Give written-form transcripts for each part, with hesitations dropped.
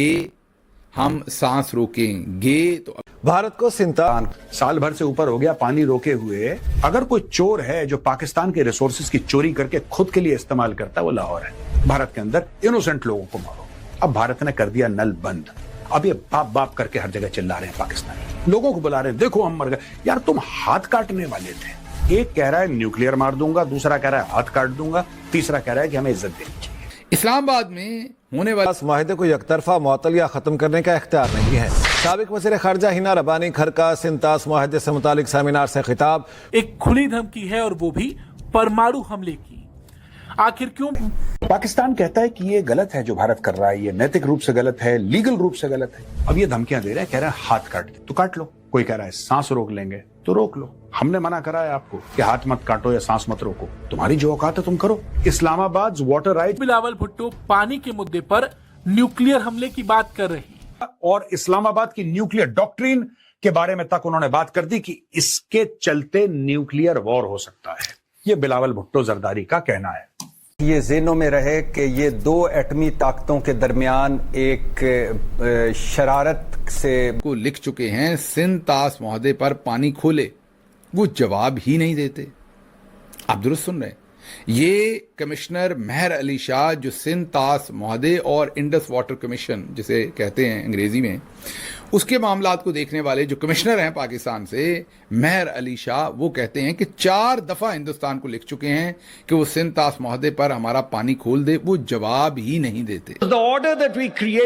ये हम सांस रोकेंगे तो भारत को साल भर से ऊपर हो गया पानी रोके हुए। अगर कोई चोर है जो पाकिस्तान के रिसोर्सेज की चोरी करके खुद के लिए इस्तेमाल करता है वो लाहौर है। भारत के अंदर इनोसेंट लोगों को मारो। अब भारत ने कर दिया नल बंद। अब ये बाप बाप करके हर जगह चिल्ला रहे हैं, पाकिस्तानी लोगों को बुला रहे हैं, देखो हम मर गए। यार तुम हाथ काटने वाले थे। एक कह रहा है न्यूक्लियर मार दूंगा, दूसरा कह रहा है हाथ काट दूंगा, तीसरा कह रहा है कि हमें इज्जत देनी चाहिए। इस्लामाबाद में होने वाले इस माहिदे को यकतरफा मुअत्तल या खत्म करने का इख्तियार नहीं है। साबिक वज़ीर ख़ारजा हिना रबानी खरका सिंतास मुआहदे से मुतालिक सेमिनार से खिताब। एक खुली धमकी है और वो भी परमाणु हमले की। आखिर क्यों? पाकिस्तान कहता है कि ये गलत है जो भारत कर रहा है, ये नैतिक रूप से गलत है, लीगल रूप से गलत है। अब ये धमकियां दे रहे हैं, कह रहे हैं हाथ काट दे तो काट लो। कोई कह रहा है सांस रोक लेंगे तो रोक लो। हमने मना करा है आपको कि हाथ मत काटो या सांस मत रोको। तुम्हारी जो औकात है तुम करो। Islamabad water right. बिलावल भुट्टो पानी के मुद्दे पर न्यूक्लियर हमले की बात कर रही है और इस्लामाबाद की न्यूक्लियर डॉक्ट्रिन के बारे में तक उन्होंने बात कर दी कि इसके चलते न्यूक्लियर वॉर हो सकता है। ये बिलावल भुट्टो जरदारी का कहना है। ये ज़हनों में रहे कि ये दो एटमी ताकतों के दरमियान एक शरारत से को लिख चुके हैं सिंध तास मुआहदे पर पानी खोले, वो जवाब ही नहीं देते। आप दुरुस्त सुन रहे हैं। ये कमिश्नर मेहर अली शाह जो सिंध तास मुआहदे और इंडस वाटर कमीशन जिसे कहते हैं अंग्रेजी में, उसके मामलात को देखने वाले जो कमिश्नर हैं पाकिस्तान से, मेहर अली शाह, वो कहते हैं कि 4 दफा हिंदुस्तान को लिख चुके हैं कि वो सिंध तास मुआहदे पर हमारा पानी खोल दे, वो जवाब ही नहीं देते।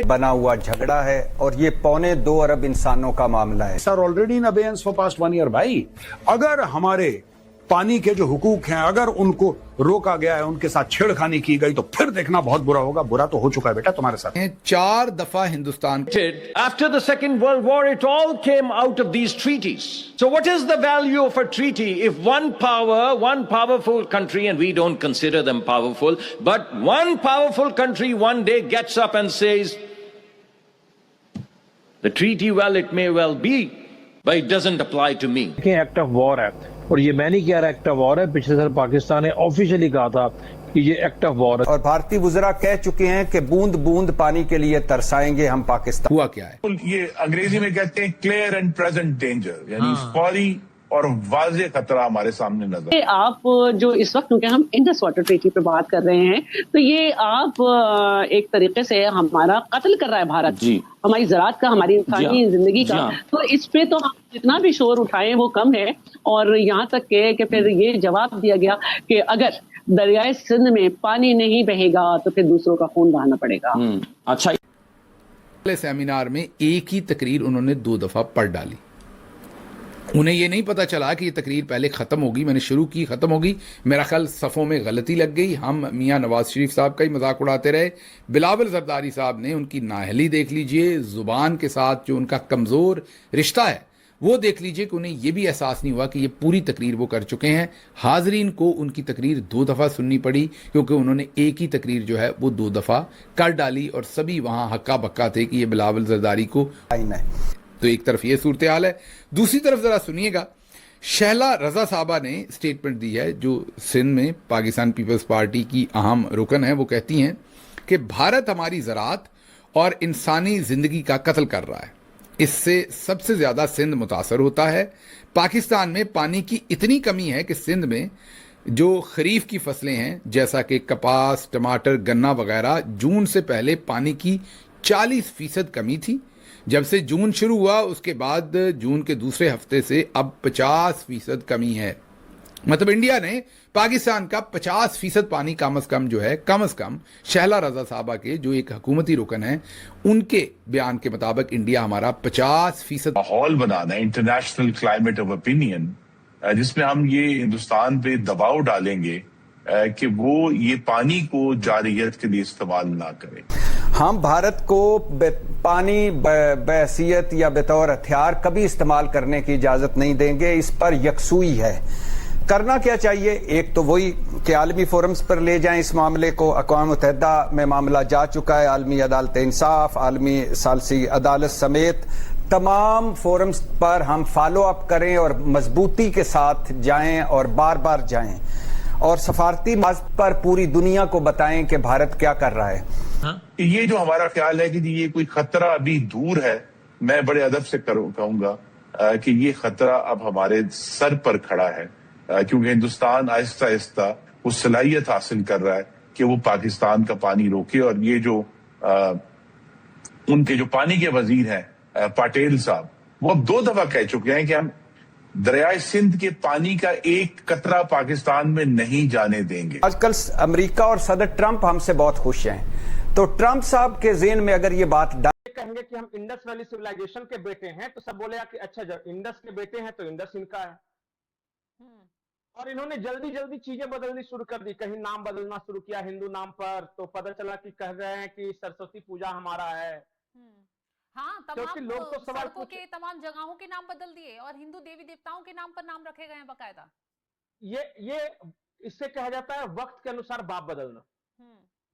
बना हुआ झगड़ा है और ये 2.25 अरब इंसानों का मामला है। Sir already in abeyance for past 1 year. भाई अगर हमारे पानी के जो हुकूक हैं अगर उनको रोका गया है, उनके साथ छेड़खानी की गई तो फिर देखना बहुत बुरा होगा। बुरा तो हो चुका है बेटा तुम्हारे साथ। 4 दफा Hindustan After the Second World War, it all came out of these treaties. So what is the value of a treaty if one powerful country, and we don't consider them powerful, but one powerful country one day gets up and says, the treaty, well, it may well be, but it doesn't apply to me. Act of war है और ये मैं नहीं कह रहा act of war है। पिछले साल पाकिस्तान ने ऑफिशियली कहा था कि ये एक्ट ऑफ वॉर है और भारतीय वुज़रा कह चुके हैं कि बूंद बूंद पानी के लिए तरसाएंगे हम पाकिस्तान। हुआ क्या है? ये अंग्रेजी में कहते हैं क्लियर एंड प्रेजेंट डेंजर, यानी फौरी और वाज़ेह खतरा हमारे सामने नजर। आप जो इस वक्त, क्योंकि हम इंडस वाटर ट्रीटी पे बात कर रहे हैं, तो ये आप एक तरीके से हमारा कत्ल कर रहा है भारत जी, हमारी ज़राअत का, हमारी इंसानी जिंदगी का। तो इस पे तो हम जितना भी शोर उठाएं वो कम है। और यहाँ तक कि फिर ये जवाब दिया गया कि अगर दरियाए सिंध में पानी नहीं बहेगा तो फिर दूसरों का खून बहाना पड़ेगा। अच्छा, सेमिनार में एक ही तकरीर उन्होंने 2 दफा पढ़ डाली। उन्हें ये नहीं पता चला कि ये तकरीर पहले ख़त्म होगी, मैंने शुरू की, ख़त्म होगी। मेरा ख्याल सफ़ों में गलती लग गई। हम मियाँ नवाज शरीफ साहब का ही मजाक उड़ाते रहे। बिलावल जरदारी साहब ने उनकी नाअहली देख लीजिए, ज़ुबान के साथ जो उनका कमज़ोर रिश्ता है वो देख लीजिए कि उन्हें ये भी एहसास नहीं हुआ कि ये पूरी तकरीर वो कर चुके हैं। हाजरीन को उनकी तकरीर 2 दफ़ा सुननी पड़ी क्योंकि उन्होंने एक ही तकरीर जो है वो 2 दफ़ा कर डाली और सभी वहाँ हक्का बक्का थे कि ये बिलावल जरदारी को। तो एक तरफ ये सूरत हाल है, दूसरी तरफ ज़रा सुनिएगा, शहला रज़ा साहबा ने स्टेटमेंट दी है जो सिंध में पाकिस्तान पीपल्स पार्टी की अहम रुकन है। वो कहती हैं कि भारत हमारी ज़राअत और इंसानी ज़िंदगी का कत्ल कर रहा है, इससे सबसे ज़्यादा सिंध मुतासर होता है। पाकिस्तान में पानी की इतनी कमी है कि सिंध में जो खरीफ की फसलें हैं जैसा कि कपास, टमाटर, गन्ना वगैरह, जून से पहले पानी की 40% कमी थी। जब से जून शुरू हुआ उसके बाद जून के दूसरे हफ्ते से अब 50% कमी है। मतलब इंडिया ने पाकिस्तान का 50% पानी कम अज़ कम शहला रज़ा साहबा के जो एक हुकूमती रुकन है उनके बयान के मुताबिक इंडिया हमारा 50% माहौल बनाना है, इंटरनेशनल क्लाइमेट ऑफ ओपिनियन, जिसमें हम ये हिंदुस्तान पे दबाव डालेंगे कि वो ये पानी को जारियत के लिए इस्तेमाल ना करे। हम भारत को पानी बहैसियत या बतौर हथियार कभी इस्तेमाल करने की इजाजत नहीं देंगे। इस पर यकसुई है। करना क्या चाहिए? एक तो वही कि आलमी फोरम्स पर ले जाएं इस मामले को। अक़वाम मुत्तहिदा में मामला जा चुका है, आलमी अदालत इंसाफ, आलमी सालसी अदालत समेत तमाम फोरम्स पर हम फॉलो अप करें और मजबूती के साथ जाएं और बार बार जाएं। और सफारती मार्ग पर पूरी दुनिया को बताएं कि भारत क्या कर रहा है। ये जो हमारा ख्याल है कि जी ये कोई खतरा अभी दूर है, मैं बड़े अदब से कहूंगा कि ये खतरा अब हमारे सर पर खड़ा है, क्योंकि हिंदुस्तान आहिस्ता आहिस्ता वो सलाहियत हासिल कर रहा है कि वो पाकिस्तान का पानी रोके। और ये जो उनके जो पानी के वजीर हैं पटेल साहब, वो अब 2 दफा कह चुके हैं कि हम दरियाए सिंध के पानी का एक कतरा पाकिस्तान में नहीं जाने देंगे। आजकल अमेरिका और सदर ट्रंप हमसे बहुत खुश हैं, तो ट्रंप साहब के ज़हन में अगर ये बात कहेंगे कि हम इंडस वैली सिविलाइजेशन के बेटे हैं, तो सब बोलेगा कि अच्छा जब इंडस के बेटे हैं तो इंडस इनका है। और इन्होंने जल्दी जल्दी चीजें बदलनी शुरू कर दी, कहीं नाम बदलना शुरू किया हिंदू नाम पर, तो पता चला कि कह रहे हैं कि सरस्वती पूजा हमारा है। हाँ, क्योंकि लोग तो सवाल के तमाम जगहों के नाम बदल दिए और हिंदू देवी देवताओं के नाम पर नाम रखे गए हैं बकायदा। ये इससे कहा जाता है वक्त के अनुसार बाप बदलना।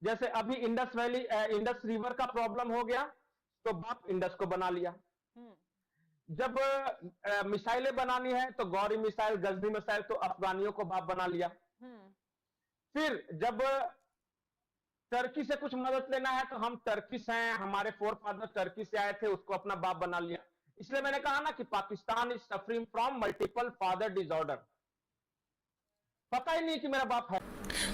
जैसे अभी इंडस वैली इंडस रिवर का प्रॉब्लम हो गया तो बाप इंडस को बना लिया। जब मिसाइलें बनानी है तो गौरी मिसाइल, गजनी मिसाइल, तो अफगानियों को बाप बना लिया। फिर जब टर्की से कुछ मदद लेना है तो हम टर्किश हैं, हमारे फोर फादर टर्की से आए थे, उसको अपना बाप बना लिया। इसलिए मैंने कहा ना कि Pakistan is suffering from multiple father disorder. पता ही नहीं कि मेरा बाप है।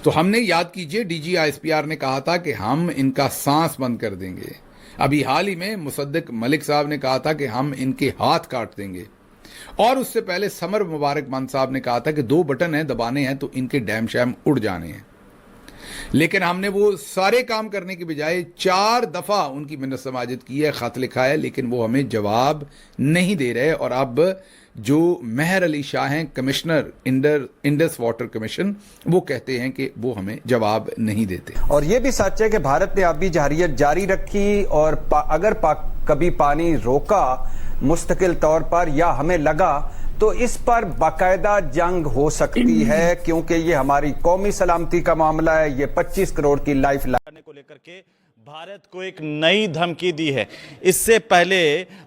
तो हमने, याद कीजिए, DGISPR ने कहा था कि हम इनका सांस बंद कर देंगे। अभी हाल ही में मुसद्दिक मलिक साहब ने कहा था कि हम इनके हाथ काट देंगे, और उससे पहले समर मुबारक मान साहब ने कहा था कि 2 बटन हैं दबाने हैं तो इनके डैम शैम उड़ जाने हैं। लेकिन हमने वो सारे काम करने के बजाय 4 दफा उनकी मिन्नत समाजत की है, खत लिखा है, लेकिन वो हमें जवाब नहीं दे रहे। और अब जो मेहर अली शाह हैं, कमिश्नर इंडस वाटर कमीशन, वो कहते हैं कि वो हमें जवाब नहीं देते। और ये भी सच है कि भारत ने आबी जहरियत जारी रखी, और अगर कभी पानी रोका मुस्तकिल तौर पर या हमें लगा तो इस पर बाकायदा जंग हो सकती है, क्योंकि ये हमारी कौमी सलामती का मामला है। ये 25 करोड़ की लाइफ लाने को लेकर के भारत को एक नई धमकी दी है। इससे पहले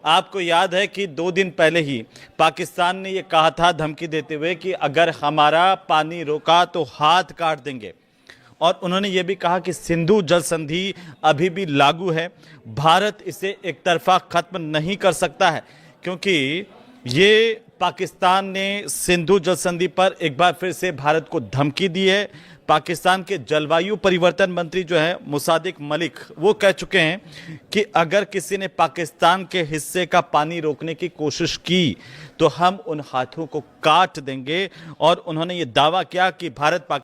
आपको याद है कि 2 दिन पहले ही पाकिस्तान ने यह कहा था धमकी देते हुए कि अगर हमारा पानी रोका तो हाथ काट देंगे। और उन्होंने ये भी कहा कि सिंधु जल संधि अभी भी लागू है, भारत इसे एक तरफा खत्म नहीं कर सकता है, क्योंकि ये पाकिस्तान ने सिंधु जल संधि पर एक बार फिर से भारत को धमकी दी है। पाकिस्तान के जलवायु परिवर्तन मंत्री जो है मुसादिक मलिक, वो कह चुके हैं कि अगर किसी ने पाकिस्तान के हिस्से का पानी रोकने की कोशिश की तो हम उन हाथों को काट देंगे। और उन्होंने ये दावा किया कि भारत